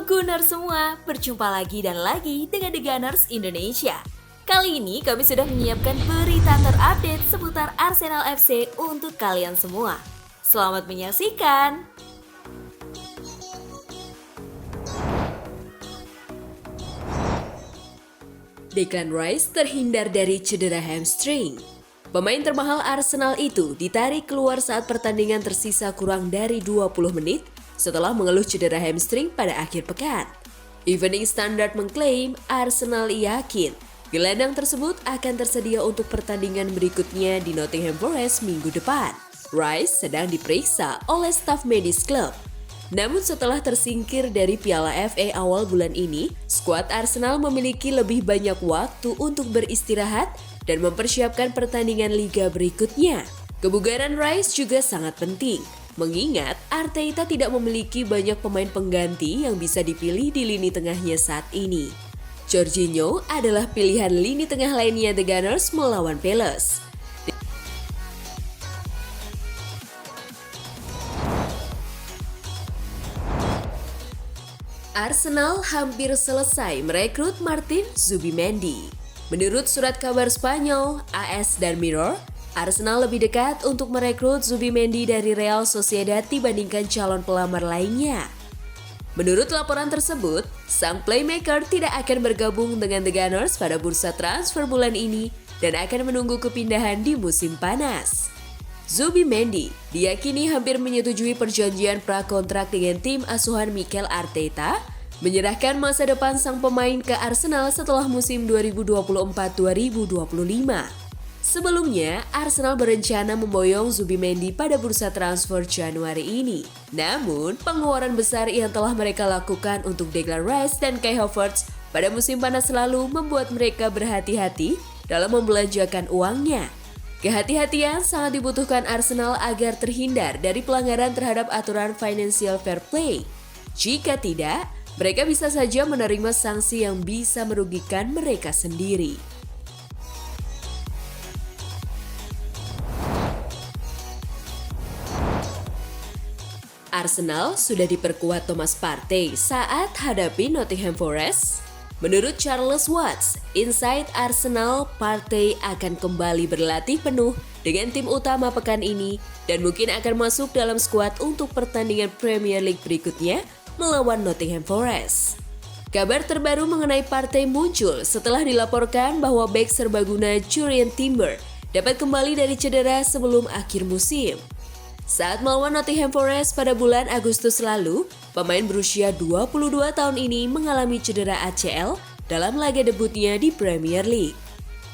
Gunners semua, berjumpa lagi dan lagi dengan The Gunners Indonesia. Kali ini kami sudah menyiapkan berita terupdate seputar Arsenal FC untuk kalian semua. Selamat menyaksikan! Declan Rice terhindar dari cedera hamstring. Pemain termahal Arsenal itu ditarik keluar saat pertandingan tersisa kurang dari 20 menit setelah mengeluh cedera hamstring pada akhir pekan. Evening Standard mengklaim Arsenal yakin gelandang tersebut akan tersedia untuk pertandingan berikutnya di Nottingham Forest minggu depan. Rice sedang diperiksa oleh staf medis klub. Namun setelah tersingkir dari Piala FA awal bulan ini, skuad Arsenal memiliki lebih banyak waktu untuk beristirahat dan mempersiapkan pertandingan liga berikutnya. Kebugaran Rice juga sangat penting, mengingat Arteta tidak memiliki banyak pemain pengganti yang bisa dipilih di lini tengahnya saat ini. Jorginho adalah pilihan lini tengah lainnya The Gunners melawan Palace. Arsenal hampir selesai merekrut Martin Zubimendi. Menurut surat kabar Spanyol, AS dan Mirror, Arsenal lebih dekat untuk merekrut Zubimendi dari Real Sociedad dibandingkan calon pelamar lainnya. Menurut laporan tersebut, sang playmaker tidak akan bergabung dengan The Gunners pada bursa transfer bulan ini dan akan menunggu kepindahan di musim panas. Zubimendi diyakini hampir menyetujui perjanjian prakontrak dengan tim asuhan Mikel Arteta, menyerahkan masa depan sang pemain ke Arsenal setelah musim 2024-2025. Sebelumnya, Arsenal berencana memboyong Zubimendi pada bursa transfer Januari ini. Namun, pengeluaran besar yang telah mereka lakukan untuk Declan Rice dan Kai Havertz pada musim panas lalu membuat mereka berhati-hati dalam membelanjakan uangnya. Kehati-hatian sangat dibutuhkan Arsenal agar terhindar dari pelanggaran terhadap aturan financial fair play. Jika tidak, mereka bisa saja menerima sanksi yang bisa merugikan mereka sendiri. Arsenal sudah diperkuat Thomas Partey saat hadapi Nottingham Forest. Menurut Charles Watts, inside Arsenal, Partey akan kembali berlatih penuh dengan tim utama pekan ini dan mungkin akan masuk dalam skuad untuk pertandingan Premier League berikutnya melawan Nottingham Forest. Kabar terbaru mengenai Partey muncul setelah dilaporkan bahwa bek serbaguna Jurrien Timber dapat kembali dari cedera sebelum akhir musim. Saat melawan Nottingham Forest pada bulan Agustus lalu, pemain berusia 22 tahun ini mengalami cedera ACL dalam laga debutnya di Premier League.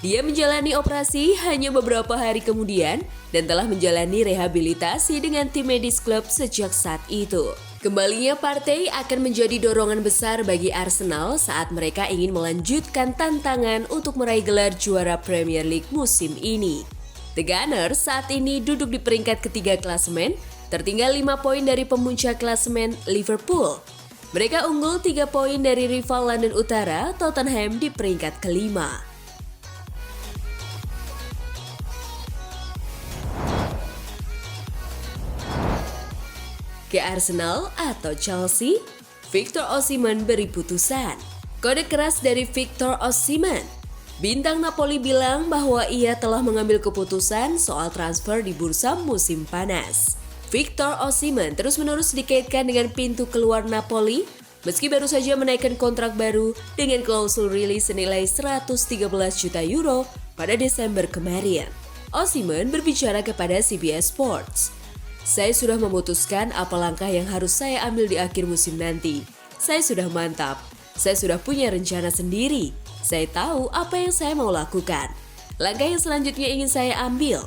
Dia menjalani operasi hanya beberapa hari kemudian dan telah menjalani rehabilitasi dengan tim medis klub sejak saat itu. Kembalinya Partey akan menjadi dorongan besar bagi Arsenal saat mereka ingin melanjutkan tantangan untuk meraih gelar juara Premier League musim ini. The Gunners saat ini duduk di peringkat ketiga klasemen, tertinggal 5 poin dari pemuncak klasemen Liverpool. Mereka unggul 3 poin dari rival London Utara, Tottenham di peringkat kelima. Ke Arsenal atau Chelsea, Victor Osimhen beri putusan. Kode keras dari Victor Osimhen. Bintang Napoli bilang bahwa ia telah mengambil keputusan soal transfer di bursa musim panas. Victor Osimhen terus-menerus dikaitkan dengan pintu keluar Napoli, meski baru saja menaikkan kontrak baru dengan klausul rilis senilai 113 juta euro pada Desember kemarin. Osimhen berbicara kepada CBS Sports. Saya sudah memutuskan apa langkah yang harus saya ambil di akhir musim nanti. Saya sudah mantap. Saya sudah punya rencana sendiri. Saya tahu apa yang saya mau lakukan. Langkah yang selanjutnya ingin saya ambil.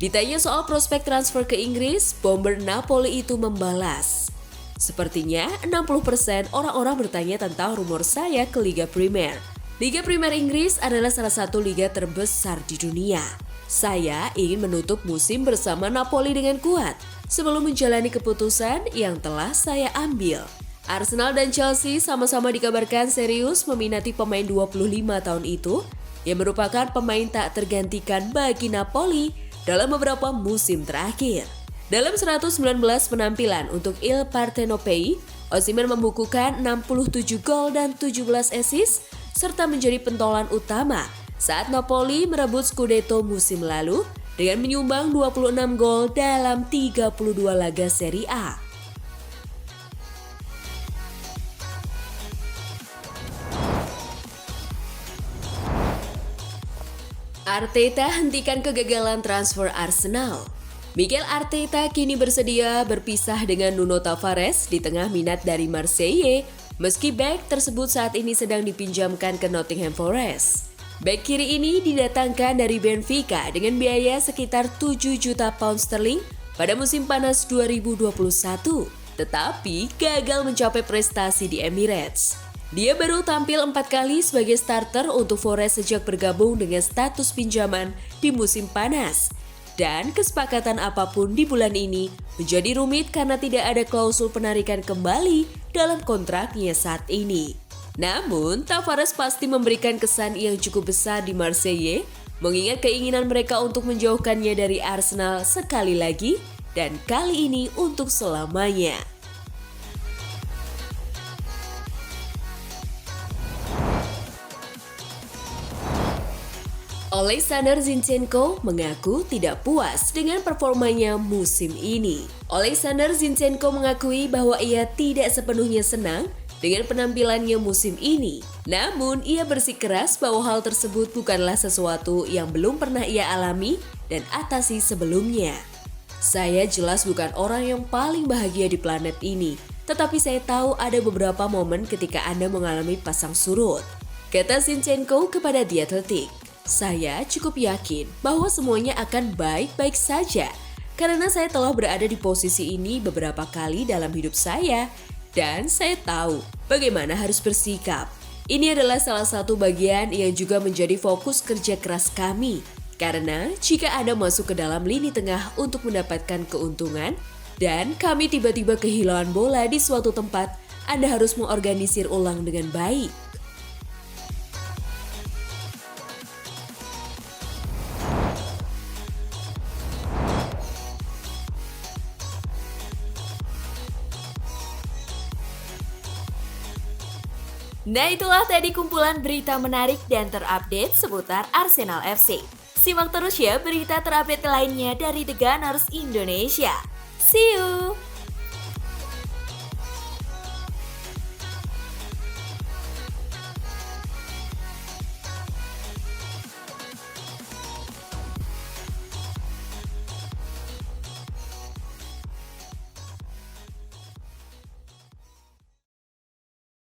Ditanya soal prospek transfer ke Inggris, bomber Napoli itu membalas. Sepertinya 60% orang-orang bertanya tentang rumor saya ke Liga Premier. Liga Premier Inggris adalah salah satu liga terbesar di dunia. Saya ingin menutup musim bersama Napoli dengan kuat sebelum menjalani keputusan yang telah saya ambil. Arsenal dan Chelsea sama-sama dikabarkan serius meminati pemain 25 tahun itu yang merupakan pemain tak tergantikan bagi Napoli dalam beberapa musim terakhir. Dalam 119 penampilan untuk Il Partenopei, Osimhen membukukan 67 gol dan 17 assist serta menjadi pentolan utama saat Napoli merebut Scudetto musim lalu dengan menyumbang 26 gol dalam 32 laga Serie A. Arteta hentikan kegagalan transfer Arsenal. Mikel Arteta kini bersedia berpisah dengan Nuno Tavares di tengah minat dari Marseille, meski bek tersebut saat ini sedang dipinjamkan ke Nottingham Forest. Bek kiri ini didatangkan dari Benfica dengan biaya sekitar 7 juta pound sterling pada musim panas 2021, tetapi gagal mencapai prestasi di Emirates. Dia baru tampil 4 kali sebagai starter untuk Forest sejak bergabung dengan status pinjaman di musim panas. Dan kesepakatan apapun di bulan ini menjadi rumit karena tidak ada klausul penarikan kembali dalam kontraknya saat ini. Namun, Tavares pasti memberikan kesan yang cukup besar di Marseille, mengingat keinginan mereka untuk menjauhkannya dari Arsenal sekali lagi dan kali ini untuk selamanya. Oleksandr Zinchenko mengaku tidak puas dengan performanya musim ini. Oleksandr Zinchenko mengakui bahwa ia tidak sepenuhnya senang dengan penampilannya musim ini. Namun, ia bersikeras bahwa hal tersebut bukanlah sesuatu yang belum pernah ia alami dan atasi sebelumnya. Saya jelas bukan orang yang paling bahagia di planet ini, tetapi saya tahu ada beberapa momen ketika Anda mengalami pasang surut, kata Zinchenko kepada The Athletic. Saya cukup yakin bahwa semuanya akan baik-baik saja karena saya telah berada di posisi ini beberapa kali dalam hidup saya dan saya tahu bagaimana harus bersikap. Ini adalah salah satu bagian yang juga menjadi fokus kerja keras kami karena jika Anda masuk ke dalam lini tengah untuk mendapatkan keuntungan dan kami tiba-tiba kehilangan bola di suatu tempat, Anda harus mengorganisir ulang dengan baik. Nah, itulah tadi kumpulan berita menarik dan terupdate seputar Arsenal FC. Simak terus ya berita terupdate lainnya dari The Gunners Indonesia. See you!